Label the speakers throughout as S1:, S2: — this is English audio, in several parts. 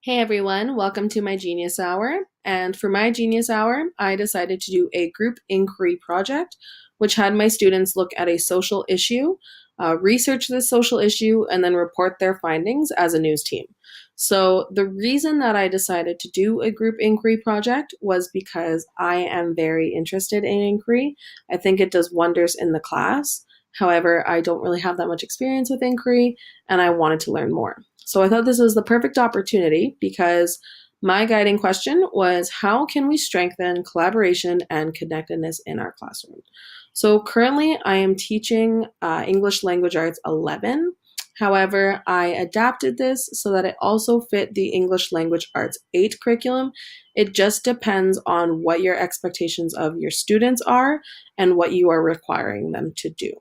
S1: Hey everyone, welcome to my Genius Hour. And for my Genius Hour, I decided to do a group inquiry project, which had my students look at a social issue, research this social issue, and then report their findings as a news team. So, the reason that I decided to do a group inquiry project was because I am very interested in inquiry. I think it does wonders in the class. However, I don't really have that much experience with inquiry, and I wanted to learn more. So I thought this was the perfect opportunity because my guiding question was how can we strengthen collaboration and connectedness in our classroom? So currently I am teaching English Language Arts 11. However, I adapted this so that it also fit the English Language Arts 8 curriculum. It just depends on what your expectations of your students are and what you are requiring them to do.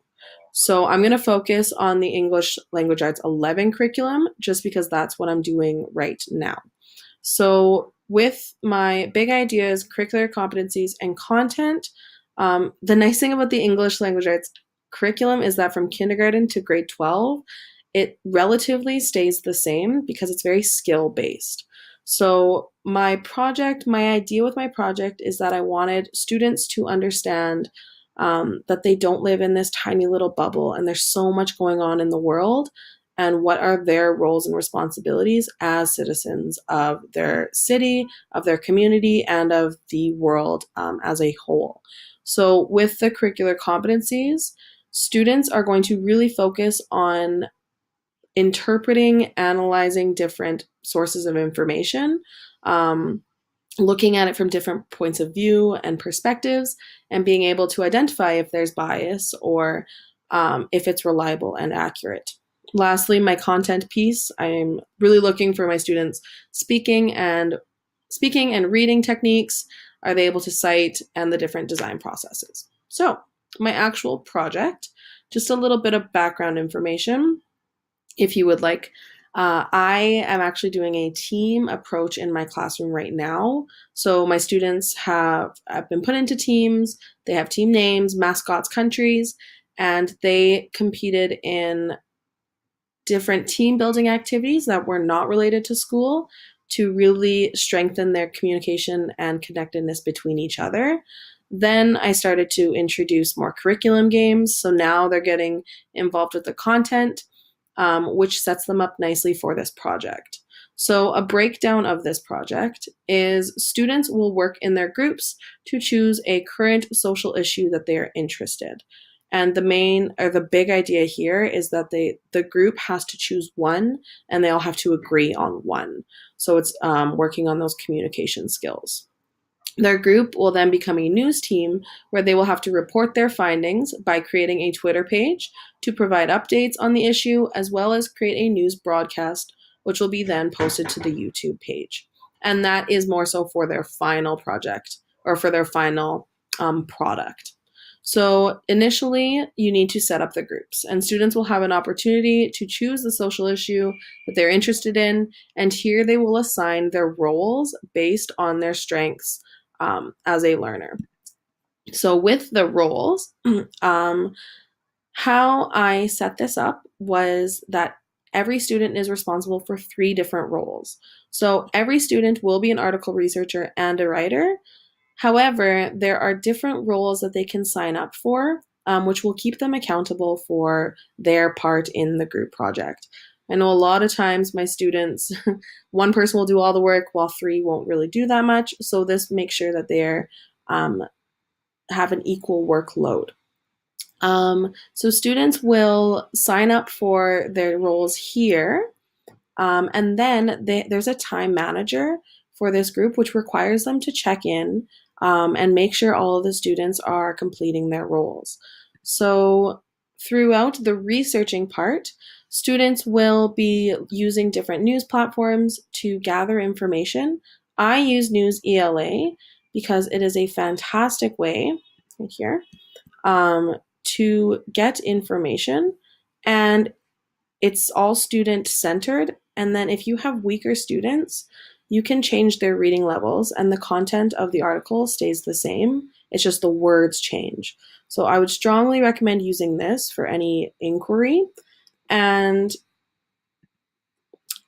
S1: So I'm going to focus on the English Language Arts 11 curriculum just because that's what I'm doing right now. So with my big ideas, curricular competencies, and content, the nice thing about the English Language Arts curriculum is that from kindergarten to grade 12, it relatively stays the same because it's very skill based. So my idea with my project is that I wanted students to understand that they don't live in this tiny little bubble and there's so much going on in the world and what are their roles and responsibilities as citizens of their city, of their community, and of the world as a whole. So, with the curricular competencies, students are going to really focus on interpreting, analyzing different sources of information, looking at it from different points of view and perspectives, and being able to identify if there's bias or if it's reliable and accurate. Lastly, my content piece, I'm really looking for my students speaking and reading techniques. Are they able to cite and the different design processes? So, my actual project, just a little bit of background information, if you would like. I am actually doing a team approach in my classroom right now. So my students have been put into teams. They have team names, mascots, countries, and they competed in different team building activities that were not related to school to really strengthen their communication and connectedness between each other. Then I started to introduce more curriculum games. So now they're getting involved with the content, which sets them up nicely for this project. So, a breakdown of this project is students will work in their groups to choose a current social issue that they are interested. And the big idea here is that the group has to choose one, and they all have to agree on one. So it's working on those communication skills. Their group will then become a news team where they will have to report their findings by creating a Twitter page to provide updates on the issue, as well as create a news broadcast, which will be then posted to the YouTube page. And that is more so for their final project or for their final product. So initially, you need to set up the groups, and students will have an opportunity to choose the social issue that they're interested in, and here they will assign their roles based on their strengths as a learner. So with the roles, how I set this up was that every student is responsible for 3 different roles. So every student will be an article researcher and a writer. However, there are different roles that they can sign up for, which will keep them accountable for their part in the group project. I know a lot of times my students, one person will do all the work while 3 won't really do that much. So this makes sure that they're have an equal workload. So students will sign up for their roles here, and then there's a time manager for this group, which requires them to check in and make sure all of the students are completing their roles. So throughout the researching part, students will be using different news platforms to gather information. I use News ELA because it is a fantastic way, right here, to get information, and it's all student centered. And then if you have weaker students, you can change their reading levels and the content of the article stays the same. It's just the words change. So I would strongly recommend using this for any inquiry. And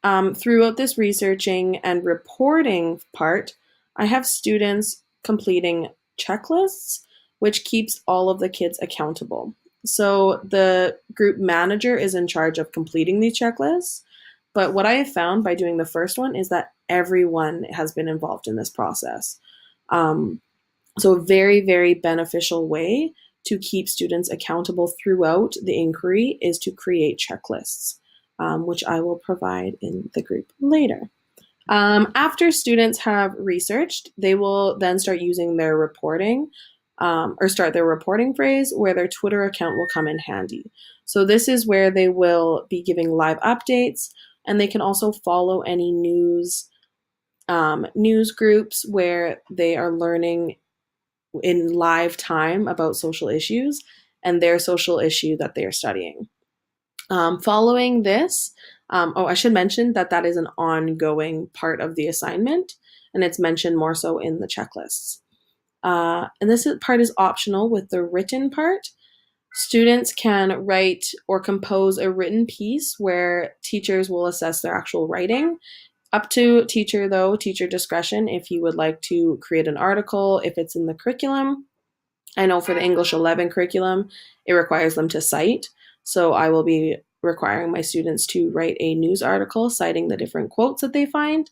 S1: Throughout this researching and reporting part, I have students completing checklists, which keeps all of the kids accountable. So the group manager is in charge of completing these checklists. But what I have found by doing the first one is that everyone has been involved in this process. Um, so, a very, very beneficial way to keep students accountable throughout the inquiry is to create checklists, which I will provide in the group later. After students have researched, they will then start using their reporting or start their reporting phrase where their Twitter account will come in handy. So, this is where they will be giving live updates and they can also follow any news groups where they are learning in live time about social issues and their social issue that they are studying. Following this, I should mention that that is an ongoing part of the assignment, and it's mentioned more so in the checklists. And this part is optional with the written part. Students can write or compose a written piece where teachers will assess their actual writing. Up to teacher discretion if you would like to create an article, if it's in the curriculum. I know for the English 11 curriculum, it requires them to cite. So I will be requiring my students to write a news article citing the different quotes that they find.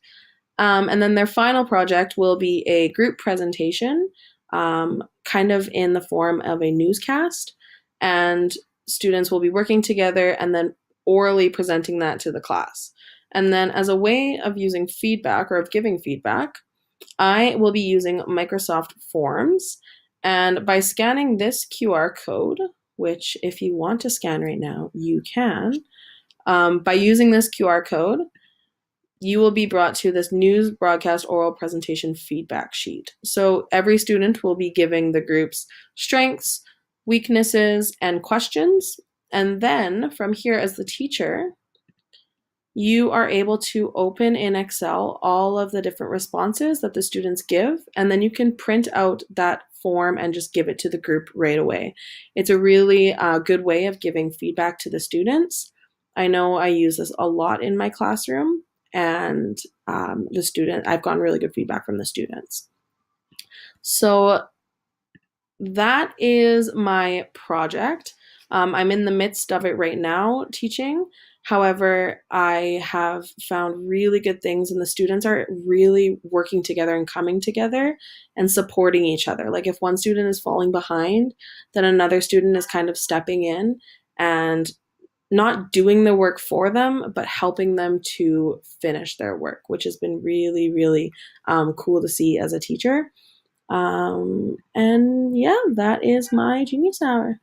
S1: And then their final project will be a group presentation, kind of in the form of a newscast. And students will be working together and then orally presenting that to the class. And then as a way of using feedback or of giving feedback, I will be using Microsoft Forms. And by scanning this QR code, which if you want to scan right now, you can, by using this QR code, you will be brought to this news broadcast oral presentation feedback sheet. So every student will be giving the group's strengths, weaknesses, and questions. And then from here, as the teacher, you are able to open in Excel all of the different responses that the students give, and then you can print out that form and just give it to the group right away. It's a really good way of giving feedback to the students. I know I use this a lot in my classroom, and I've gotten really good feedback from the students. So that is my project. I'm in the midst of it right now teaching. However, I have found really good things, and the students are really working together and coming together and supporting each other. Like if one student is falling behind, then another student is kind of stepping in and not doing the work for them, but helping them to finish their work, which has been really, really cool to see as a teacher. And yeah, that is my Genius Hour.